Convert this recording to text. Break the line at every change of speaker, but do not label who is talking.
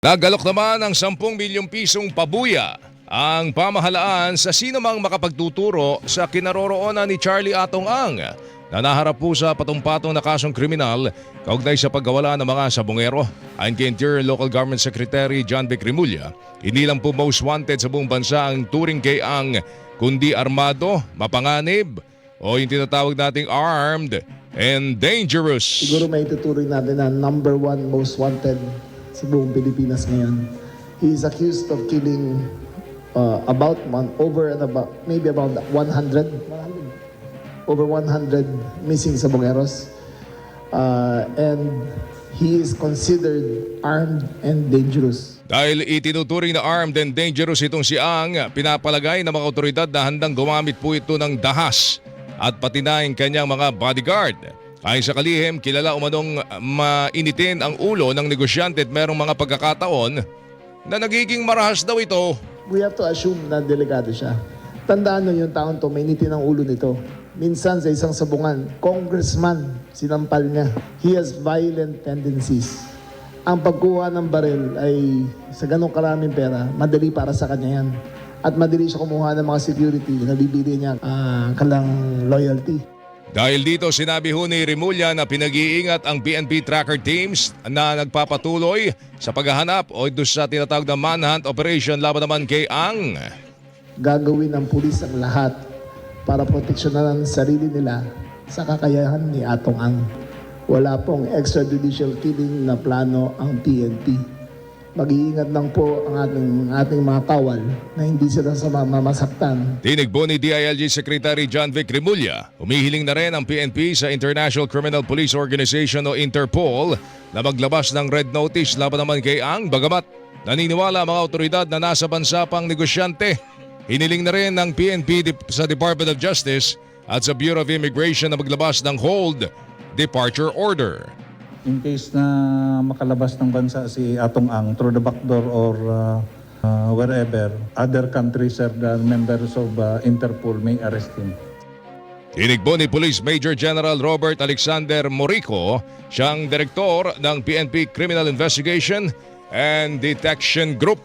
Nagalok naman ng 10 milyong pisong pabuya ang pamahalaan sa sino mang makapagtuturo sa kinaroroonan ni Charlie Atong Ang na naharap po sa patong-patong na kasong kriminal kaugnay sa paggawala ng mga sabongero. Ayon kay Interior Local Government Secretary John Vic Remulla, hindi lang po most wanted sa buong bansa ang turing kay Ang, kundi armado, mapanganib o yung tinatawag nating armed and dangerous.
Siguro may tuturing natin na number one most wanted sa buong Pilipinas ngayon. He is accused of killing maybe about 100 missing Sabongeros. And he is considered armed and dangerous.
Dahil itinuturing na armed and dangerous itong si Ang, pinapalagay ng mga otoridad na handang gumamit po ito ng dahas at pati na ang kanyang mga bodyguard. Ayon sa kalihim, kilala umanong mainitin ang ulo ng negosyante at merong mga pagkakataon na nagiging marahas daw ito.
We have to assume na delikado siya. Tandaan nyo yung taon to, mainitin ang ulo nito. Minsan sa isang sabungan, congressman, sinampal niya. He has violent tendencies. Ang pagkuha ng baril ay sa ganong karaming pera, madali para sa kanya yan. At madali siya kumuha ng mga security na bibili niya kalang loyalty.
Dahil dito sinabi ho ni Remulla na pinag-iingat ang PNP tracker teams na nagpapatuloy sa paghahanap o doon sa tinatawag na manhunt operation laban naman kay Ang.
Gagawin ng pulis ang lahat para proteksyonan ang sarili nila sa kakayahan ni Atong Ang. Wala pong extrajudicial killing na plano ang PNP. Mag-iingat lang po ang ating mga kawal na hindi sila mamasaktan.
Tinig po ni DILG Secretary John Vic Remulla, humihiling na rin ang PNP sa International Criminal Police Organization o Interpol na maglabas ng red notice laban naman kay Ang, bagamat naniniwala ang mga otoridad na nasa bansa pang negosyante. Hiniling na rin ng PNP sa Department of Justice at sa Bureau of Immigration na maglabas ng hold departure order.
In case na makalabas ng bansa si Atong Ang through the back door or wherever, other countries or the members of Interpol may arrest him.
Tinig po ni Police Major General Robert Alexander Morico, siyang direktor ng PNP Criminal Investigation and Detection Group.